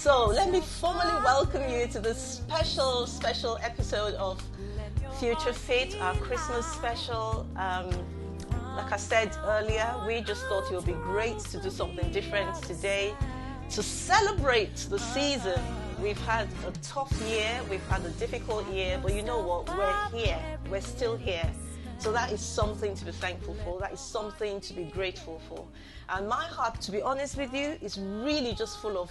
So let me formally welcome you to this special episode of Future Fit, our Christmas special. Like I said earlier, we just thought it would be great to do something different today to celebrate the season. We've had a tough year, we've had a difficult year, but you know what? We're here, we're still here. So that is something to be thankful for, that is something to be grateful for. And my heart, to be honest with you, is really just full of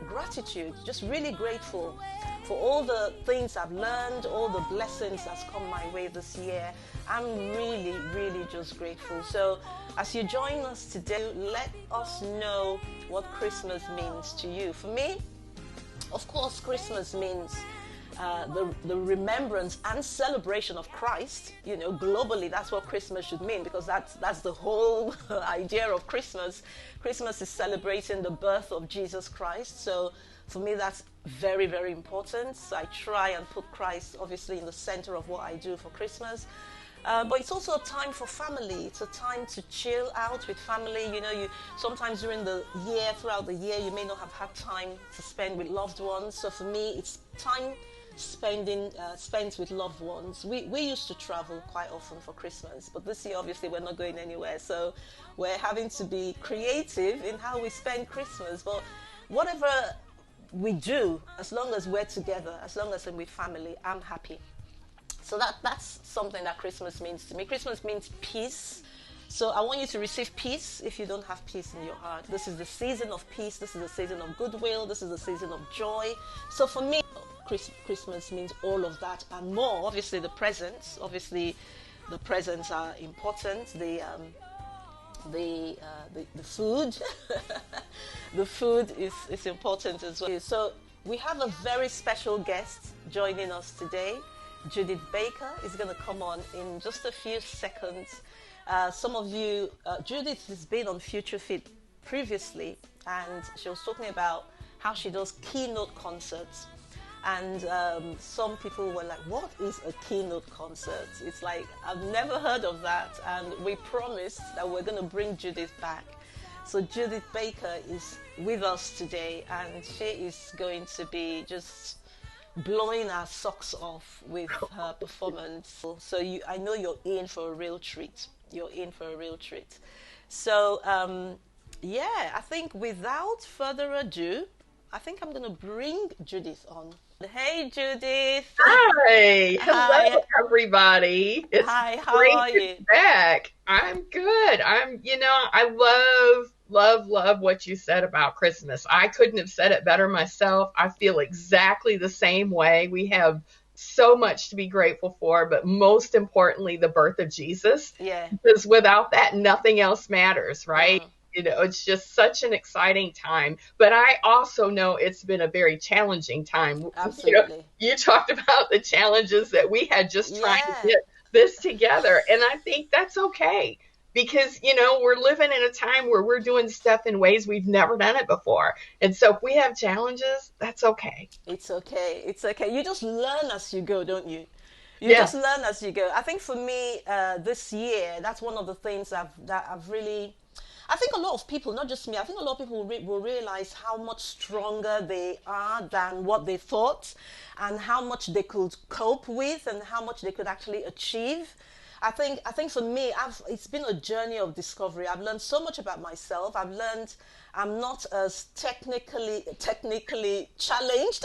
gratitude, just really grateful for all the things I've learned, all the blessings that's come my way this year. I'm really just grateful. So as you join us today, let us know what Christmas means to you. For me, of course, Christmas means the remembrance and celebration of Christ. You know, globally, that's what Christmas should mean, because that's the whole idea of Christmas. Christmas is celebrating the birth of Jesus Christ. So for me, that's very important. So I try and put Christ obviously in the center of what I do for Christmas. But it's also a time for family. It's a time to chill out with family. You know, you sometimes during the year, throughout the year, you may not have had time to spend with loved ones. So for me, it's time spent with loved ones. We used to travel quite often for Christmas, but this year obviously we're not going anywhere. So we're having to be creative in how we spend Christmas. But whatever we do, as long as we're together, as long as I'm with family, I'm happy. So that's something that Christmas means to me. Christmas means peace. So I want you to receive peace if you don't have peace in your heart. This is the season of peace. This is the season of goodwill. This is the season of joy. So for me, Christmas means all of that and more. Obviously the presents. Obviously the presents are important. The food. The food is important as well. So we have a very special guest joining us today. Judith Baker is going to come on in just a few seconds. Some of you, Judith has been on Future Fit previously, and she was talking about how she does keynote concerts. And some people were like, what is a keynote concert? It's like, I've never heard of that. And we promised that we're going to bring Judith back. So Judith Baker is with us today, and she is going to be just blowing our socks off with her performance. So I know you're in for a real treat. You're in for a real treat. So, I think without further ado, I think I'm going to bring Judith on. Hey, Judith. Hi. Hello, Hi. everybody. It's Hi, how great are to you? be back. I'm good. I love what you said about Christmas. I couldn't have said it better myself. I feel exactly the same way. We have so much to be grateful for, but most importantly, the birth of Jesus. Yeah. Because without that, nothing else matters, right? Mm. You know, it's just such an exciting time. But I also know it's been a very challenging time. Absolutely. You talked about the challenges that we had just trying Yeah. to get this together. And I think that's okay. Because, we're living in a time where we're doing stuff in ways we've never done it before. And so if we have challenges, that's okay. It's okay. It's okay. You just learn as you go, don't you? You Yeah. just learn as you go. I think for me, this year, that's one of the things that I've really... I think a lot of people, not just me, I think a lot of people will realize how much stronger they are than what they thought, and how much they could cope with, and how much they could actually achieve. I think for me, it's been a journey of discovery. I've learned so much about myself. I've learned I'm not as technically challenged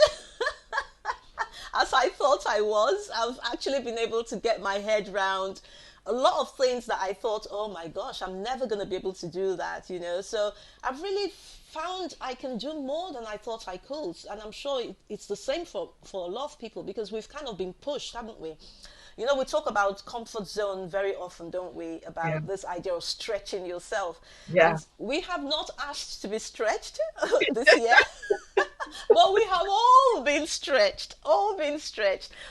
as I thought I was. I've actually been able to get my head around a lot of things that I thought, oh my gosh, I'm never going to be able to do that, So I've really found I can do more than I thought I could. And I'm sure it's the same for a lot of people, because we've kind of been pushed, haven't we? We talk about comfort zone very often, don't we? About this idea of stretching yourself. Yeah. And we have not asked to be stretched this year, but we have all been stretched,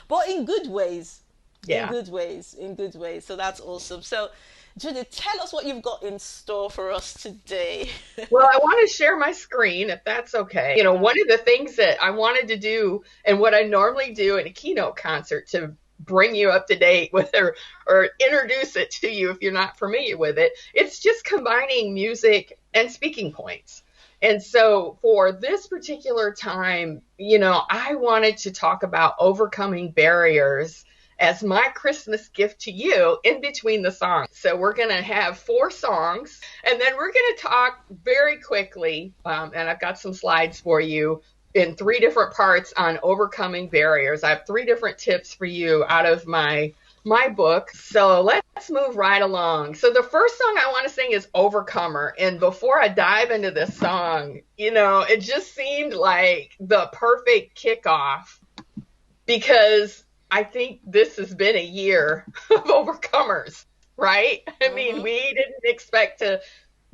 but in good ways. Yeah. In good ways. So that's awesome. So, Judith, tell us what you've got in store for us today. Well, I want to share my screen, if that's okay. One of the things that I wanted to do, and what I normally do in a keynote concert to bring you up to date with or introduce it to you if you're not familiar with it, it's just combining music and speaking points. And so for this particular time, I wanted to talk about overcoming barriers as my Christmas gift to you in between the songs. So we're going to have 4 songs, and then we're going to talk very quickly, and I've got some slides for you in 3 different parts on overcoming barriers. I have 3 different tips for you out of my book. So let's move right along. So the first song I want to sing is Overcomer. And before I dive into this song, it just seemed like the perfect kickoff, because I think this has been a year of overcomers, right? I mean, we didn't expect to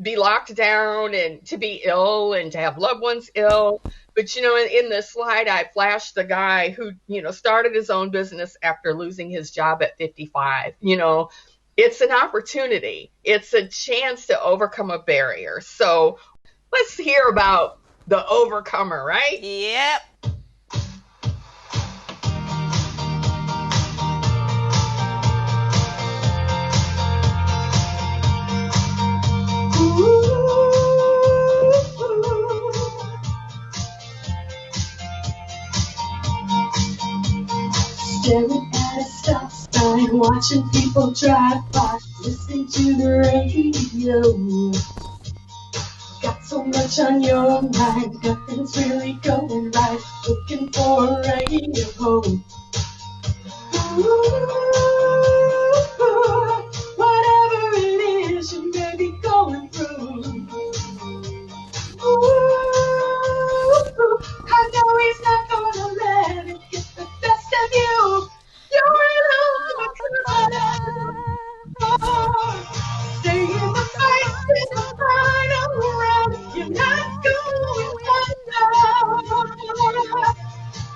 be locked down and to be ill and to have loved ones ill. But, in this slide, I flashed the guy who, started his own business after losing his job at 55. It's an opportunity. It's a chance to overcome a barrier. So let's hear about the overcomer, right? Yep. Staring at a stop sign, watching people drive by, listening to the radio. Got so much on your mind, nothing's really going right, looking for a radio. Whatever it is you may be going through. I know he's not gonna let it get the best of you. You're an overcomer. Stay in the fight to the final round. You're not going under.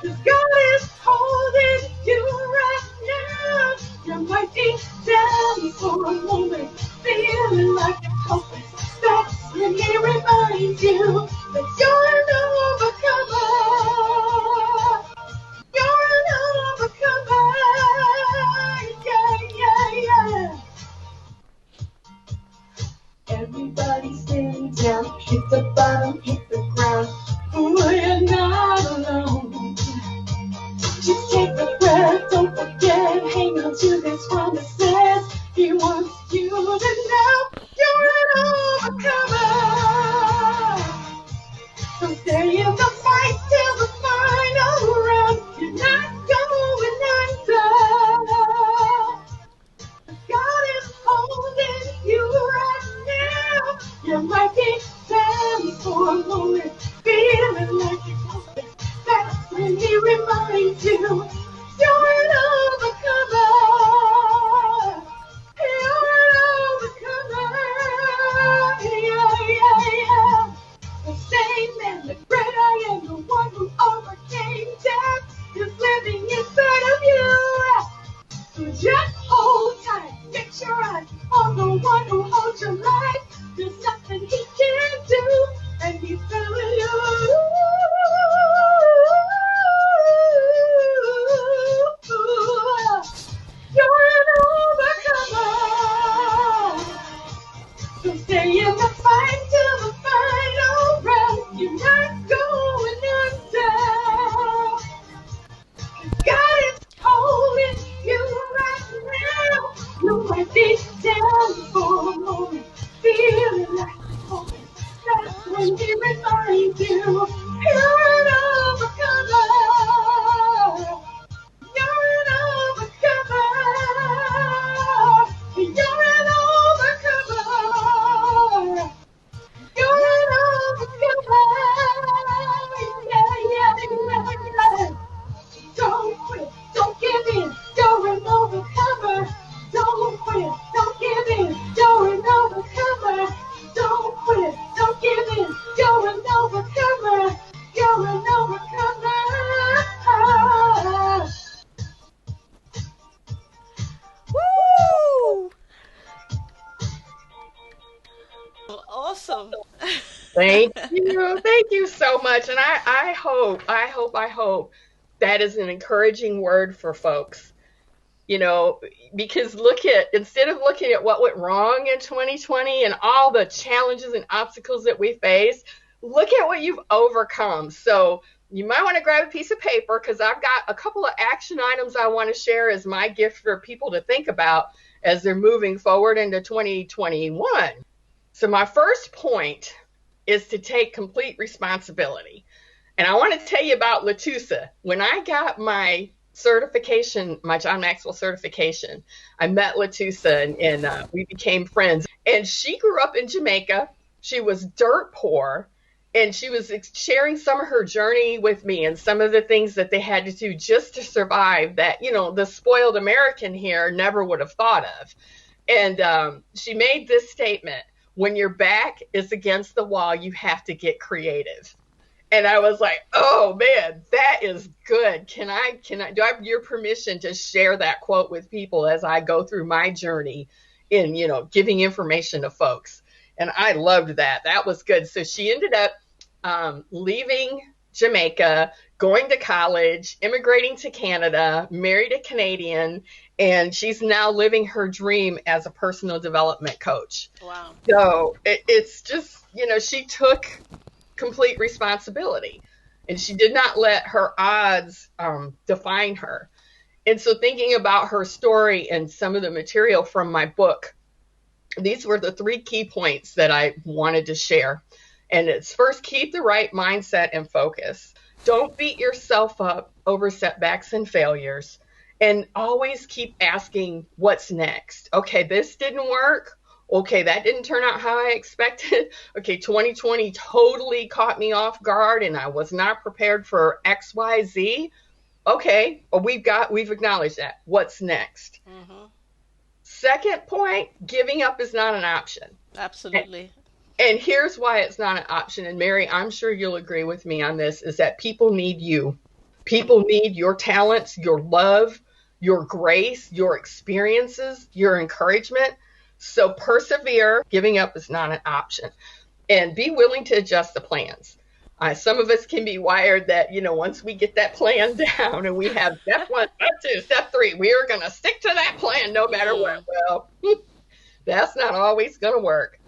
'Cause God is holding you right now. You might be down for a moment, feeling like you're hopeless. That's when He reminds you that you're an overcomer. You're an overcomer. Yeah, yeah, yeah. Everybody's been down, hit the bottom, hit the ground. Oh, you're not alone. Just take a breath, don't forget, hang on to His promises. He wants you to know you're an overcomer. So stay in the fight till the final round. You're not going under. God is holding you right now. You might be down for a moment, feeling like you're hopeless. That's when He reminds you you're an overcomer. You're an overcomer. Yeah, yeah, yeah. The same man, the great I am, the one who overcame death, is living inside of you. So just hold tight, fix your eyes on the one who holds your life. There's nothing He can't do, and He's telling you. You're an overcomer. So stay in the fight till the final round. You're not going under. God is holding you right now. You might be down for a moment, feeling like hopeless. That's when He reminds you you're an overcomer. You're an overcomer. You're an overcomer. You're an overcomer. Yeah, yeah, yeah, yeah. Don't quit, don't give in, you're an overcomer. Don't quit, don't give in, you're an overcomer. Don't quit, don't give in, you're an overcomer. You're an overcomer. Woo! Awesome. Thank you so much. And I hope that is an encouraging word for folks, because instead of looking at what went wrong in 2020 and all the challenges and obstacles that we faced, look at what you've overcome. So you might want to grab a piece of paper, because I've got a couple of action items I want to share as my gift for people to think about as they're moving forward into 2021. So my first point is to take complete responsibility. And I want to tell you about Latusa. When I got my certification, my John Maxwell certification, I met Latusa and we became friends. And she grew up in Jamaica. She was dirt poor. And she was sharing some of her journey with me and some of the things that they had to do just to survive that, you know, the spoiled American here never would have thought of. And she made this statement: when your back is against the wall, you have to get creative. And I was like, oh man, that is good. Do I have your permission to share that quote with people as I go through my journey in, you know, giving information to folks? And I loved that. That was good. So she ended up leaving Jamaica, going to college, immigrating to Canada, married a Canadian, and she's now living her dream as a personal development coach. Wow. So it's just, you know, she took complete responsibility and she did not let her odds define her. And so thinking about her story and some of the material from my book, these were the 3 key points that I wanted to share. And it's first, keep the right mindset and focus. Don't beat yourself up over setbacks and failures. And always keep asking, what's next? Okay, this didn't work. Okay, that didn't turn out how I expected. Okay, 2020 totally caught me off guard and I was not prepared for X, Y, Z. Okay, well, we've acknowledged that. What's next? Mm-hmm. Second point, giving up is not an option. Absolutely. And here's why it's not an option. And Mary, I'm sure you'll agree with me on this, is that people need you. People need your talents, your love, your grace, your experiences, your encouragement. So persevere. Giving up is not an option. And be willing to adjust the plans. Some of us can be wired that, you know, once we get that plan down and we have step 1, step 2, step 3, we are going to stick to that plan no matter what. Well, that's not always going to work.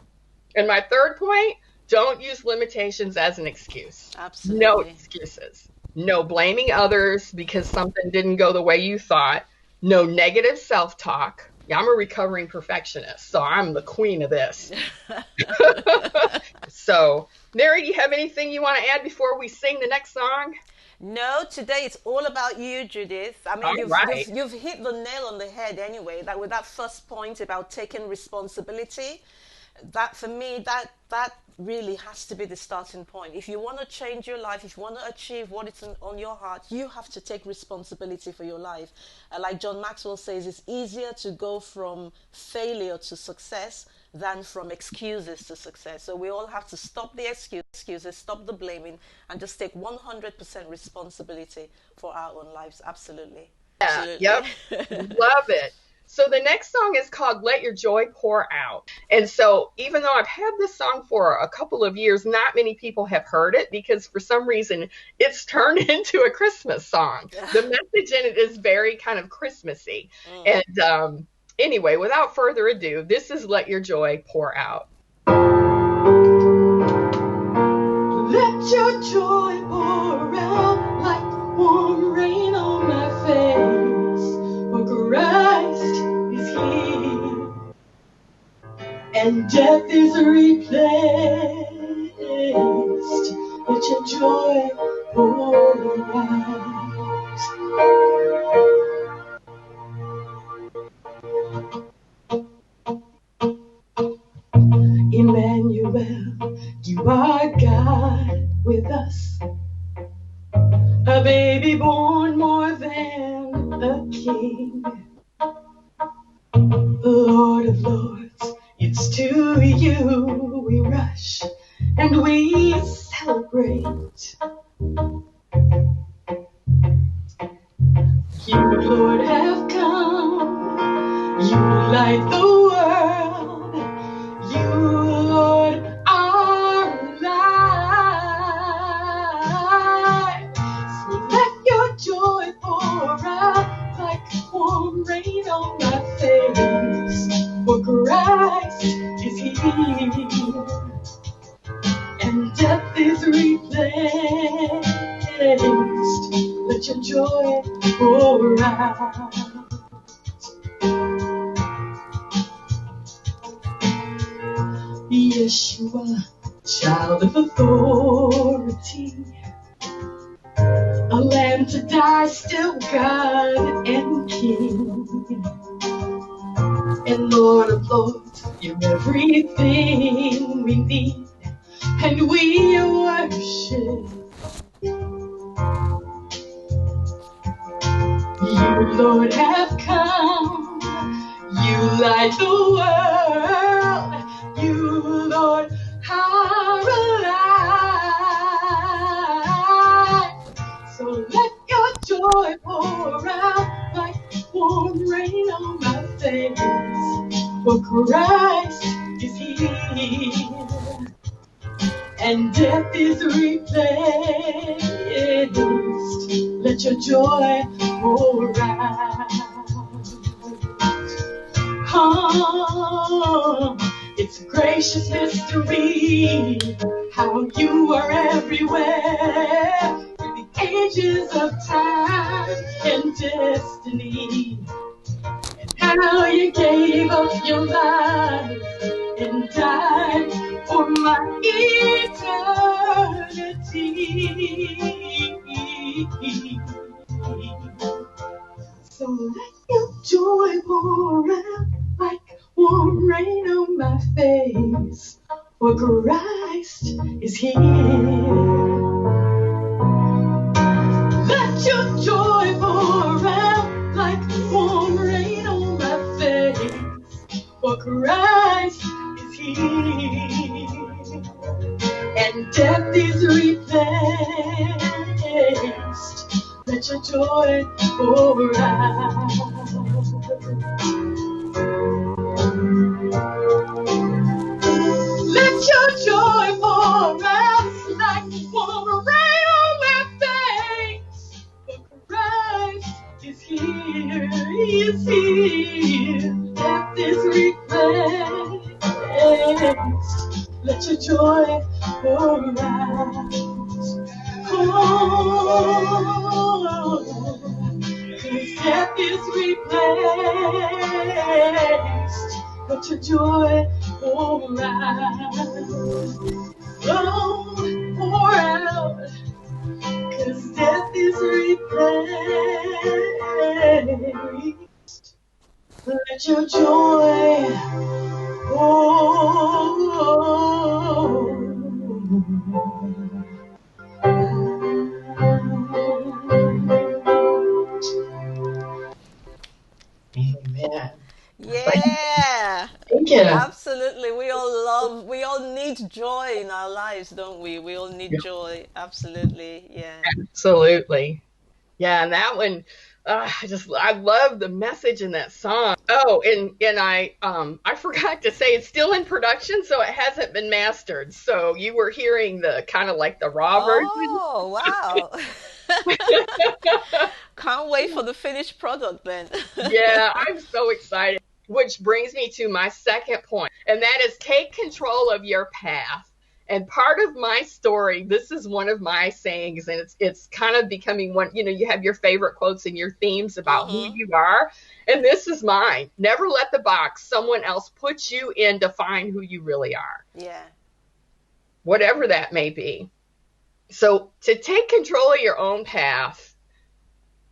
And my third point, don't use limitations as an excuse. Absolutely. No excuses. No blaming others because something didn't go the way you thought. No negative self-talk. Yeah, I'm a recovering perfectionist, so I'm the queen of this. So, Mary, do you have anything you want to add before we sing the next song? No, today it's all about you, Judith. I mean, you've hit the nail on the head anyway, that with that first point about taking responsibility. That for me, that really has to be the starting point. If you want to change your life, if you want to achieve what is on your heart, you have to take responsibility for your life. Like John Maxwell says, it's easier to go from failure to success than from excuses to success. So we all have to stop the excuses, stop the blaming, and just take 100% responsibility for our own lives. Absolutely. Yeah, yep. Love it. So the next song is called Let Your Joy Pour Out. And so even though I've had this song for a couple of years, not many people have heard it because for some reason it's turned into a Christmas song. The message in it is very kind of Christmassy. And anyway, without further ado, this is Let Your Joy Pour Out. Let your joy pour out like warm rain on my face, for Christ is here, and death is replaced. Let your joy pour out. Emmanuel, you are God with us, a baby born more than a king, Lord of Lords, it's to you we rush and we celebrate. You, Lord, have come, you light the world, you, Lord, are alive. So let your joy pour out like warm rain on my face, for Christ is here, and death is out. Yeshua, child of authority, a lamb to die, still God and King. And Lord of Lords, you're everything we need, and we worship you, Lord, have come. You light the world. You, Lord, are alive. So let your joy pour out like warm rain on my face. For Christ is here, and death is replaced. Let your joy pour out. Oh, it's a gracious mystery how you are everywhere through the ages of time and destiny. How you gave up your life and died for my eternity. So let your joy pour out like warm rain on my face, for Christ is here. Let your joy pour out like warm rain on my face, for Christ is here, and death is replaced. Let your joy pour out. Let your joy pour out like warm rain on my face. For Christ is here, He is here. Death is replaced. Let your joy pour out. Oh, 'cause death is replaced. Let your joy pour out. Oh, pour out. 'Cause death is replaced. Let your joy pour. Amen. Yeah. Thank you. Absolutely. We all need joy in our lives, don't we? We all need joy. Absolutely. Yeah. Absolutely. Yeah, and that one, I love the message in that song. Oh, and I forgot to say it's still in production, so it hasn't been mastered. So you were hearing the kind of like the raw version. Oh, wow. Can't wait for the finished product then. Yeah, I'm so excited. Which brings me to my second point, and that is take control of your path. And part of my story, this is one of my sayings, and it's kind of becoming one, you have your favorite quotes and your themes about who you are. And this is mine. Never let the box someone else put you in define who you really are. Yeah. Whatever that may be. So to take control of your own path,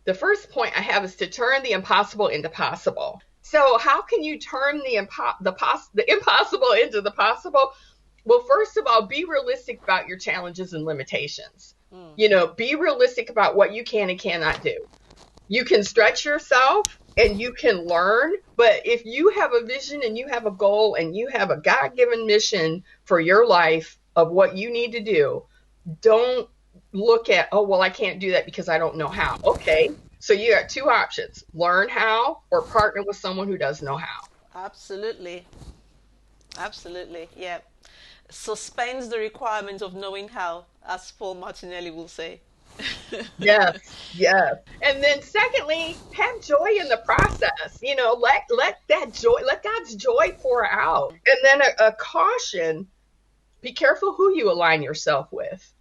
the first point I have is to turn the impossible into possible. So how can you turn the impossible into the possible? Well, first of all, be realistic about your challenges and limitations. Be realistic about what you can and cannot do. You can stretch yourself and you can learn, but if you have a vision and you have a goal and you have a God-given mission for your life of what you need to do, don't look at, oh, well, I can't do that because I don't know how. Okay, so you got two options: learn how or partner with someone who does know how. Absolutely. Yeah. Suspends the requirement of knowing how, as Paul Martinelli will say. Yes. And then secondly, have joy in the process. Let that joy, let God's joy pour out. And then a caution, be careful who you align yourself with.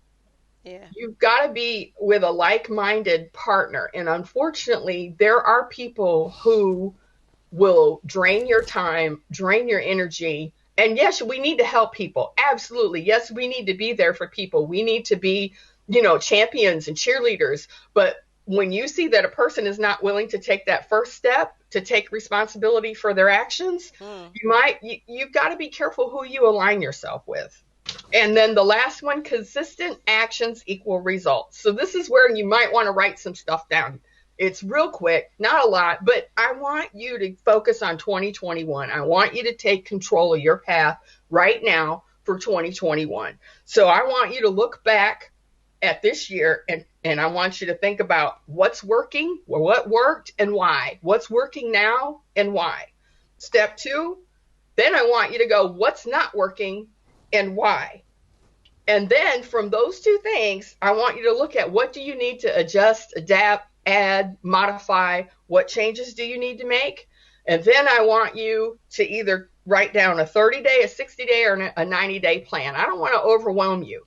Yeah. You've got to be with a like-minded partner. And unfortunately, there are people who will drain your time, drain your energy. And yes, we need to help people. Absolutely. Yes, we need to be there for people. We need to be, champions and cheerleaders. But when you see that a person is not willing to take that first step to take responsibility for their actions, you've got to be careful who you align yourself with. And then the last one, consistent actions equal results. So this is where you might want to write some stuff down. It's real quick, not a lot, but I want you to focus on 2021. I want you to take control of your path right now for 2021. So I want you to look back at this year and I want you to think about what's working, what worked, and why. What's working now and why. Step 2, then I want you to go, what's not working and why. And then from those 2 things, I want you to look at what do you need to adjust, adapt, add, modify, what changes do you need to make? And then I want you to either write down a 30-day, a 60-day, or a 90-day plan. I don't want to overwhelm you.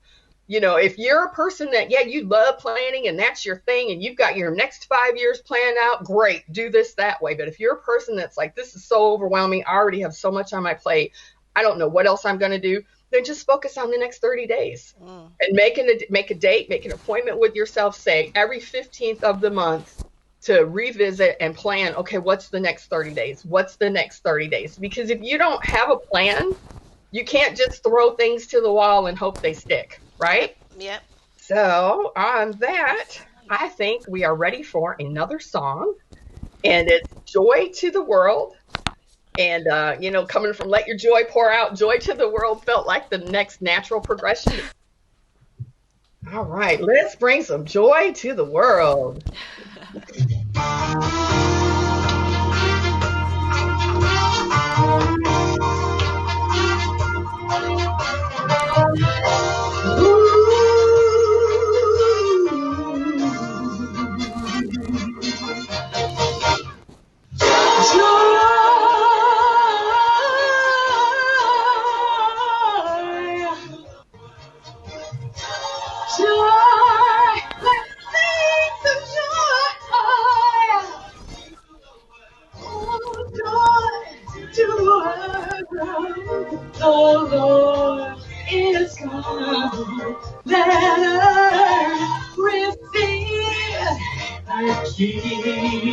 If you're a person that, you love planning and that's your thing and you've got your next 5 years planned out, great, do this that way. But if you're a person that's like, this is so overwhelming, I already have so much on my plate, I don't know what else I'm going to do, then just focus on the next 30 days and make a date, make an appointment with yourself, say every 15th of the month to revisit and plan, okay, what's the next 30 days? What's the next 30 days? Because if you don't have a plan, you can't just throw things to the wall and hope they stick, right? Yep. So on that, I think we are ready for another song, and it's Joy to the World. And, coming from Let Your Joy Pour Out, Joy to the World felt like the next natural progression. All right, let's bring some joy to the world. The Lord is come. Let earth receive the King.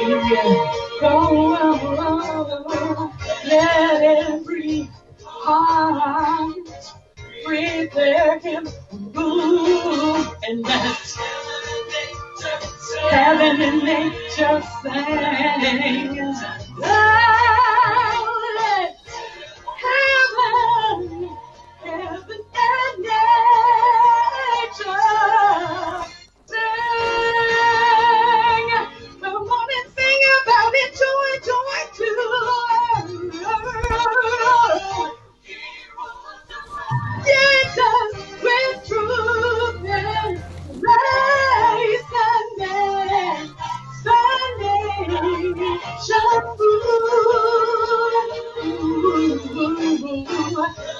Go, let every heart prepare Him room, and let heaven and nature sing. Let heaven and nature sing. Come on and sing about it, joy, joy to the world. Jesus with truth and grace and salvation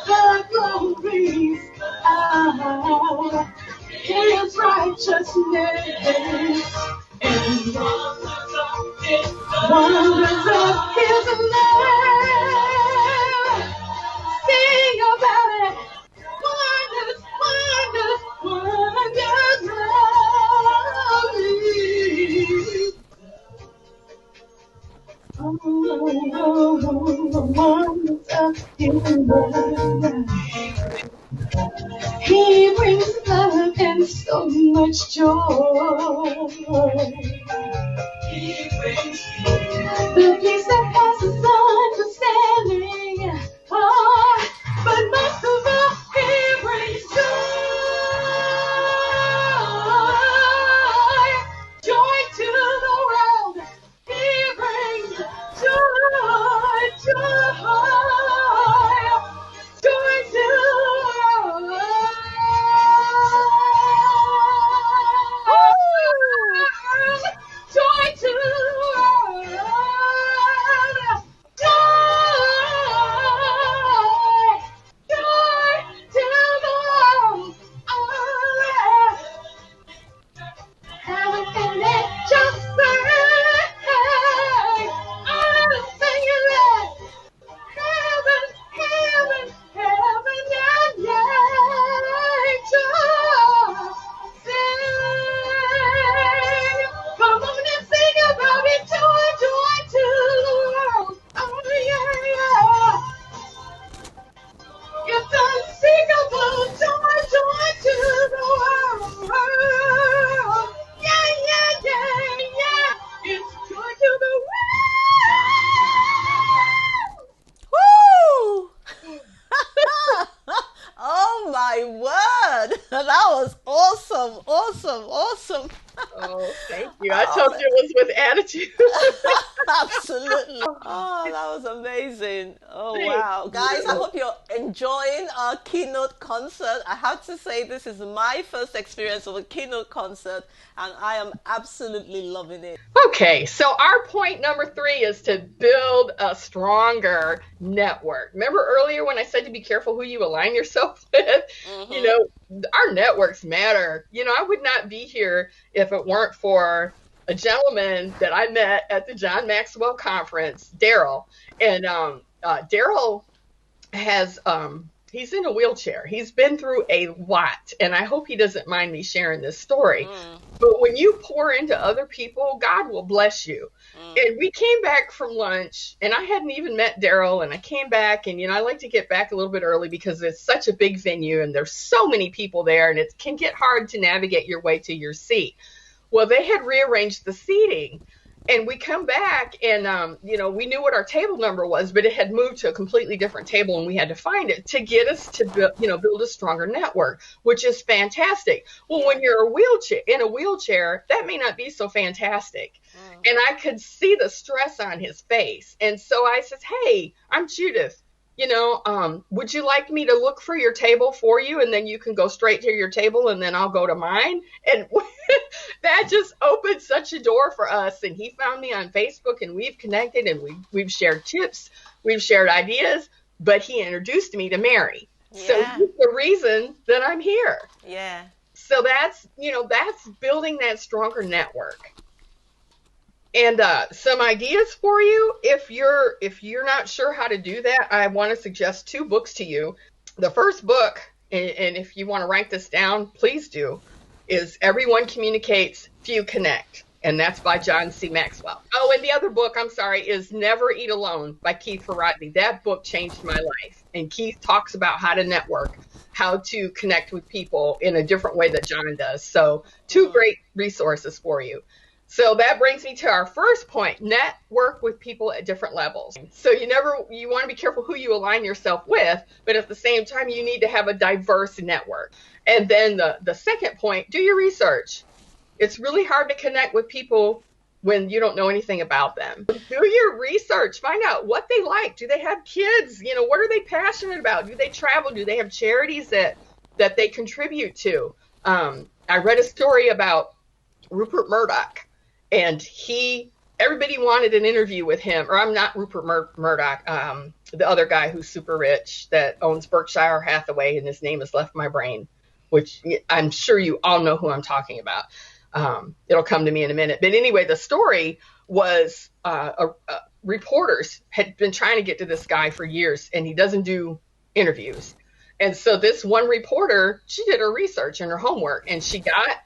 the glories of His righteousness and wonders of His love. Sing about it. Wonders, wonders, wonders of His love. He brings love and so much joy. He brings the peace that passes understanding. Oh, but most of all, He brings joy. Joy to the world. He brings joy, joy to the world. Joy to the world. I told you it was with attitude. Absolutely. Oh, that was amazing. Oh, Thank wow. Guys, I you. hope you're enjoying our keynote concert. I have to say, this is my first experience of a keynote concert, and I am absolutely loving it. Okay, so our point number 3 is to build a stronger network. Remember earlier when I said to be careful who you align yourself with? You know, our networks matter. You know, I would not be here if it weren't for a gentleman that I met at the John Maxwell conference, Daryl. And Daryl has, he's in a wheelchair. He's been through a lot, and I hope he doesn't mind me sharing this story. But when you pour into other people, God will bless you. And we came back from lunch, and I hadn't even met Daryl, and I came back, and, you know, I like to get back a little bit early because it's such a big venue, and there's so many people there, and it can get hard to navigate your way to your seat. Well, they had rearranged the seating, and we come back, and, you know, we knew what our table number was, but it had moved to a completely different table, and we had to find it to get us to, build a stronger network, which is fantastic. Well, when you're in a wheelchair, that may not be so fantastic. And I could see the stress on his face. And so I says, hey, I'm Judith. You know, would you like me to look for your table for you, and then you can go straight to your table, and then I'll go to mine? And that just opened such a door for us. And he found me on Facebook, and we've connected, and we've shared tips, we've shared ideas, but he introduced me to Mary. Yeah. So he's the reason that I'm here. Yeah. So that's building that stronger network. And some ideas for you, if you're not sure how to do that, I want to suggest 2 books to you. The first book, and if you want to write this down, please do, is Everyone Communicates, Few Connect, and that's by John C. Maxwell. Oh, and the other book, I'm sorry, is Never Eat Alone by Keith Ferratney. That book changed my life, and Keith talks about how to network, how to connect with people in a different way that John does. So 2 great resources for you. So that brings me to our first point, network with people at different levels. So you want to be careful who you align yourself with, but at the same time, you need to have a diverse network. And then the second point, do your research. It's really hard to connect with people when you don't know anything about them. Do your research, find out what they like. Do they have kids? You know, what are they passionate about? Do they travel? Do they have charities that they contribute to? I read a story about Rupert Murdoch. And everybody wanted an interview with him, or I'm not Rupert Murdoch, the other guy who's super rich that owns Berkshire Hathaway, and his name has left my brain, which I'm sure you all know who I'm talking about. It'll come to me in a minute. But anyway, the story was reporters had been trying to get to this guy for years, and he doesn't do interviews. And so this one reporter, she did her research and her homework, and she got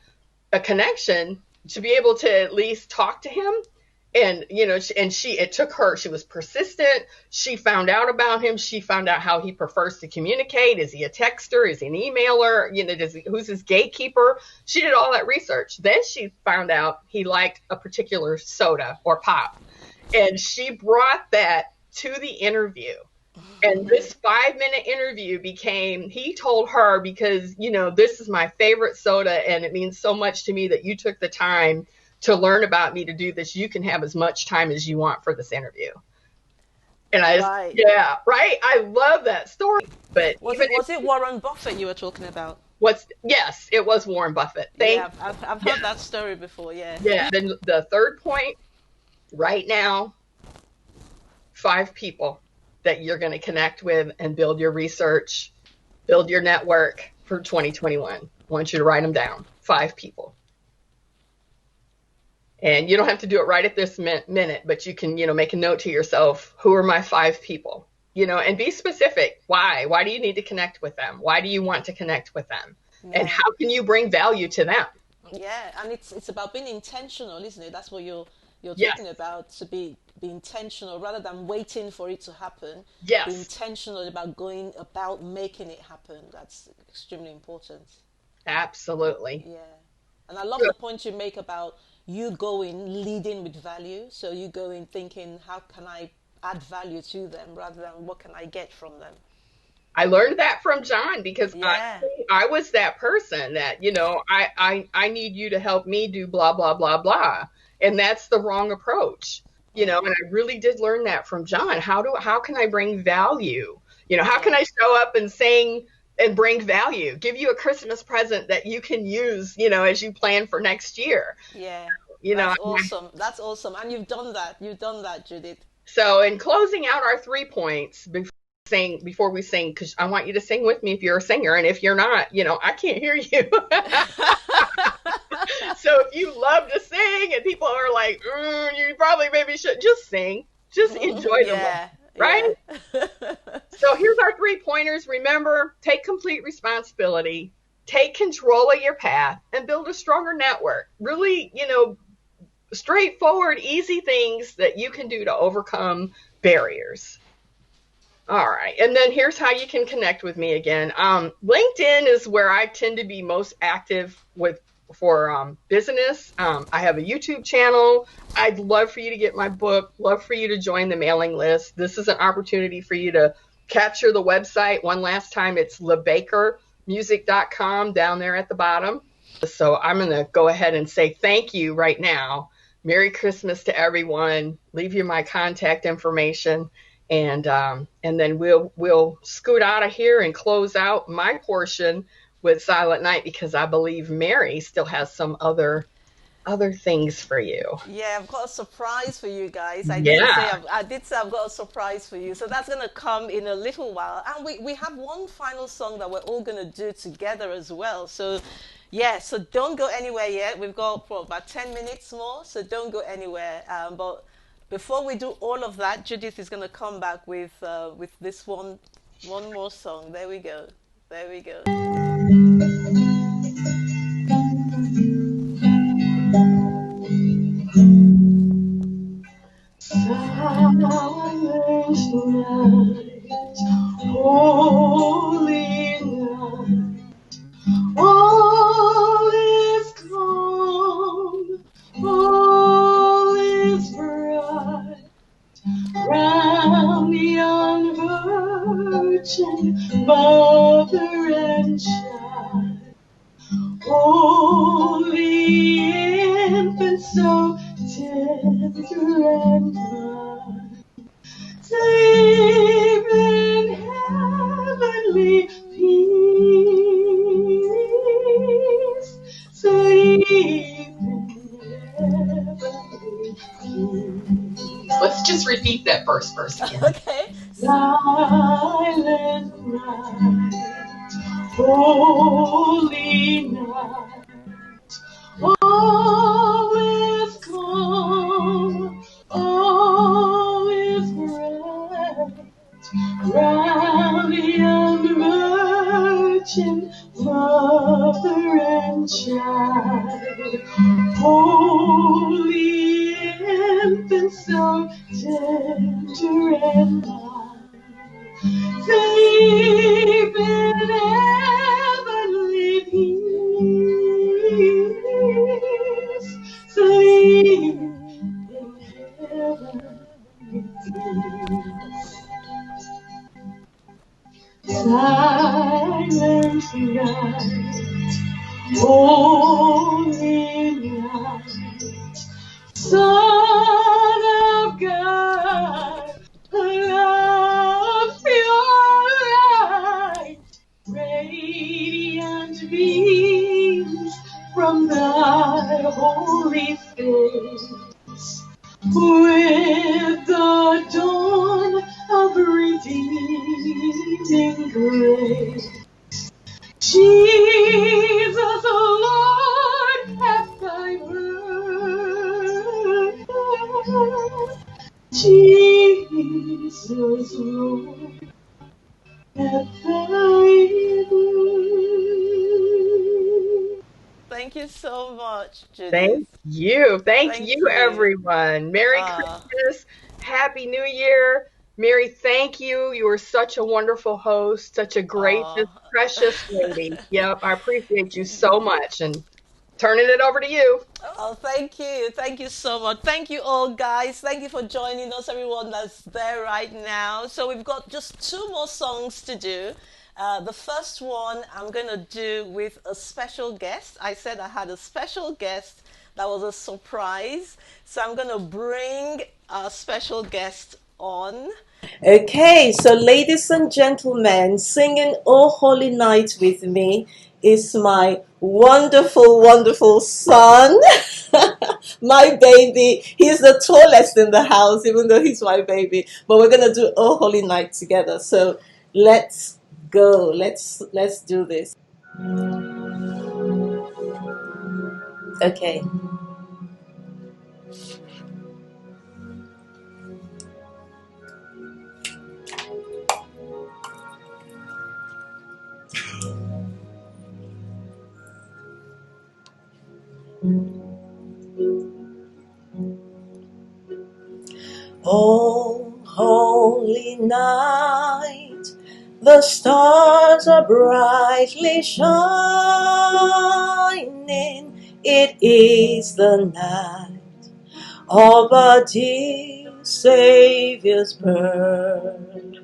a connection to be able to at least talk to him. And, you know, it took her, she was persistent. She found out about him. She found out how he prefers to communicate. Is he a texter? Is he an emailer? You know, who's his gatekeeper? She did all that research. Then she found out he liked a particular soda or pop. And she brought that to the interview. And this 5-minute interview he told her, because, you know, this is my favorite soda, and it means so much to me that you took the time to learn about me to do this. You can have as much time as you want for this interview. And right. I love that story. But was it Warren Buffett you were talking about? Yes, it was Warren Buffett. I've heard that story before. Yeah. Yeah. Then the third point, right now, 5 people that you're going to connect with and build your research, build your network for 2021. I want you to write them down. 5 people. And you don't have to do it right at this minute, but you can, you know, make a note to yourself, who are my 5 people? You know, and be specific. Why? Why do you need to connect with them? Why do you want to connect with them? Yeah. And how can you bring value to them? Yeah, and it's about being intentional, isn't it? That's what you're Yes. talking about, to be intentional rather than waiting for it to happen. Yes. Be intentional about going about making it happen. That's extremely important. Absolutely. Yeah. And I love the point you make about you going leading with value. So you go in thinking, how can I add value to them rather than what can I get from them? I learned that from John, because I was that person that, you know, I need you to help me do blah, blah, blah, blah. And that's the wrong approach, and I really did learn that from John. How can I bring value? How can I show up and sing and bring value, give you a Christmas present that you can use, as you plan for next year. Yeah. You know, That's awesome. That's awesome. And you've done that. You've done that, Judith. So in closing out our 3 points before we sing, because I want you to sing with me if you're a singer, and if you're not, I can't hear you. So if you love to sing and people are like, you probably maybe should just sing, just enjoy the moment, right? Yeah. So here's our 3 pointers. Remember, take complete responsibility, take control of your path, and build a stronger network. Really, straightforward, easy things that you can do to overcome barriers. All right. And then here's how you can connect with me again. LinkedIn is where I tend to be most active for business. I have a YouTube channel. I'd love for you to get my book, love for you to join the mailing list. This is an opportunity for you to capture the website one last time. It's LeBakermusic.com down there at the bottom. So I'm going to go ahead and say thank you right now. Merry Christmas to everyone. Leave you my contact information. And then we'll scoot out of here and close out my portion with Silent Night, because I believe Mary still has some other things for you. Yeah, I've got a surprise for you guys. I did say I've got a surprise for you. So that's going to come in a little while. And we have one final song that we're all going to do together as well. So yeah, so don't go anywhere yet. We've got about 10 minutes more, so don't go anywhere. But before we do all of that, Judith is going to come back with this one more song. There we go. There we go. Silent night, holy night, all is calm, all is bright, round the young virgin, mother and child, holy infant, so tender and kind, sleep in heavenly peace, sleep in heavenly peace. Let's just repeat that first verse again. Okay. Silent night, holy night, all is calm, all is bright, round the young virgin, mother and child, holy infant, so tender and mild, sleep in heavenly peace, sleep in heavenly peace. Silent night, holy night, Son of God, love pure light, radiant beams from thy holy face, with the dawn of redeeming grace. Jesus, Lord, at thy birth, Jesus, Lord, at thy birth. Thank you so much, Judith. Thank you. Thank Thank you, you. everyone. Merry Christmas. Happy New Year. Mary, thank you. You were such a wonderful host, such a gracious, precious lady. Yep, I appreciate you so much. And turning it over to you. Oh, thank you. Thank you so much. Thank you all, guys. Thank you for joining us, everyone that's there right now. So we've got just 2 more songs to do. The first one I'm going to do with a special guest. I said I had a special guest That was a surprise. So I'm going to bring our special guest on. Okay, so ladies and gentlemen, singing "Oh Holy Night" with me is my wonderful, wonderful son, my baby. He's the tallest in the house, even though he's my baby. But we're gonna do "Oh Holy Night" together. So let's go. Let's do this. Okay. Oh, holy night, the stars are brightly shining. It is the night of our dear Savior's birth.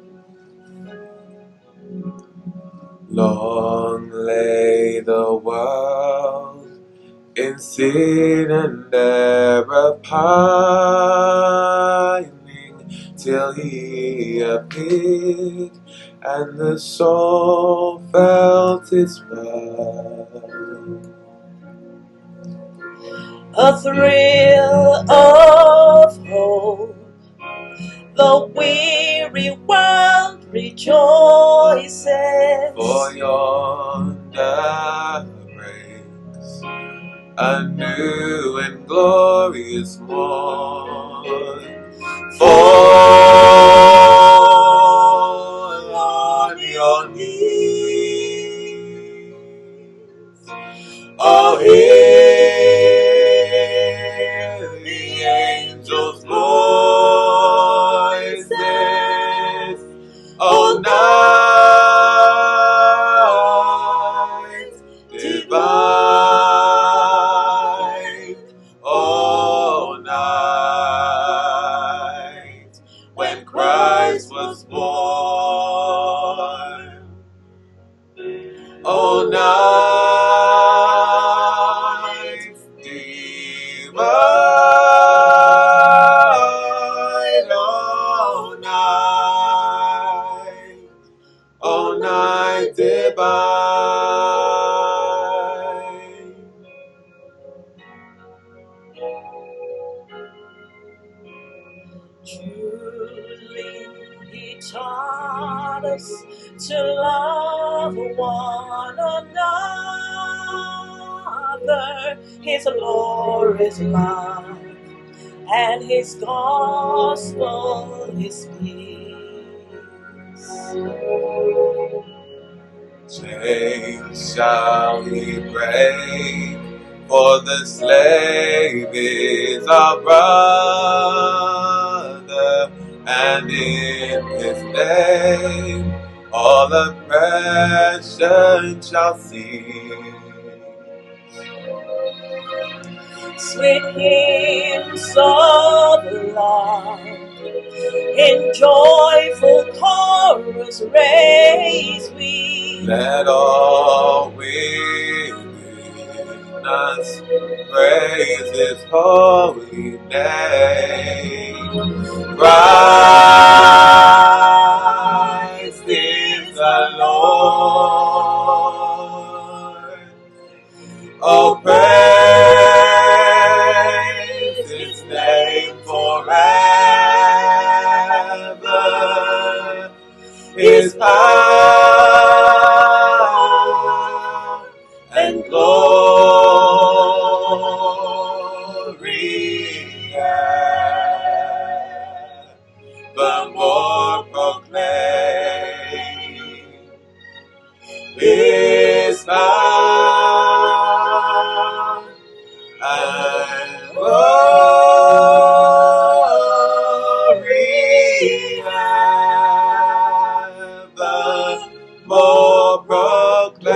Long lay the world in sin and error pining, till he appeared and the soul felt his worth. A thrill of hope, the weary world rejoices. For yonder breaks a new and glorious morn. Fall on your knees. Oh, hear the angels' voices. Oh, night divine. Oh, night when Christ was born. Oh, night divine. Oh, night divine. Truly, he taught us to love one another. His law is love, and his gospel is peace. Chains shall he break, for the slave is our brother, and in his name all oppression shall cease. Sweet hymns of love, in joyful chorus raise we. Let all within us praise his holy name. Christ is the Lord. Oh, praise his name forever. His power and glory evermore proclaim. His power and glory evermore proclaim.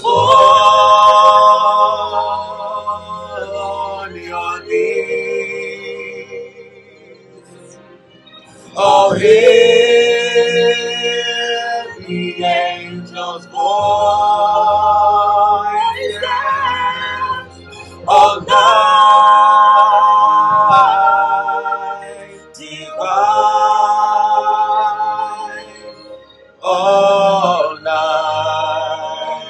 For all night divine, all night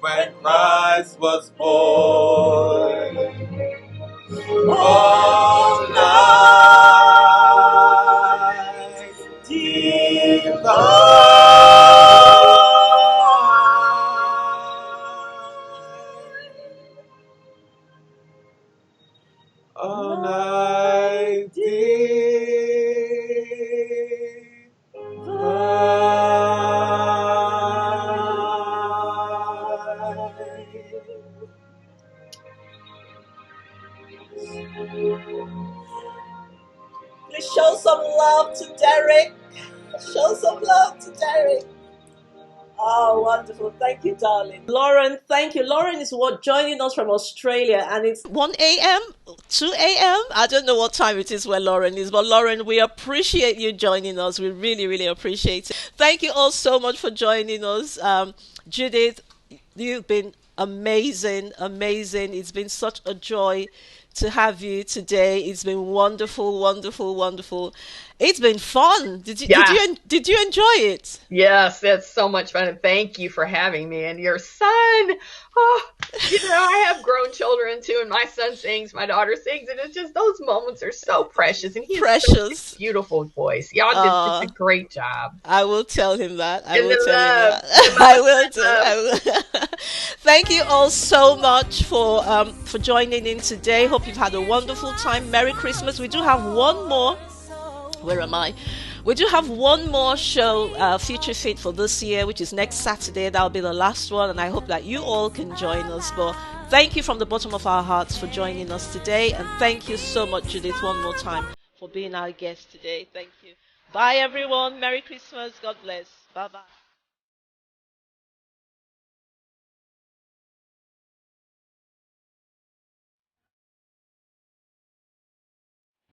when Christ was born, all night divine, all night Please show some love to Derek. Show some love to Derek. Oh, wonderful. Thank you, darling. Lauren, thank you. Lauren is joining us from Australia, and it's 1 a.m., 2 a.m. I don't know what time it is where Lauren is, but Lauren, we appreciate you joining us. We really, really appreciate it. Thank you all so much for joining us. Judith, you've been amazing, amazing. It's been such a joy to have you today. It's been wonderful, wonderful, wonderful. It's been fun. Did you enjoy it? Yes, it's so much fun, and thank you for having me. And your son, I have grown children too, and my son sings, my daughter sings, and it's just those moments are so precious. And he's Precious. such a beautiful voice. Y'all did such a great job. I will tell him that. I And will the tell him love. that. I will tell. I will. Thank you all so much for joining in today. Hope you've had a wonderful time. Merry Christmas. We do have one more. Where am I? We do have one more show, Future Fit, for this year, which is next Saturday. That'll be the last one, and I hope that you all can join us. But thank you from the bottom of our hearts for joining us today, and thank you so much, Judith, one more time for being our guest today. Thank you. Bye, everyone. Merry Christmas. God bless. Bye-bye.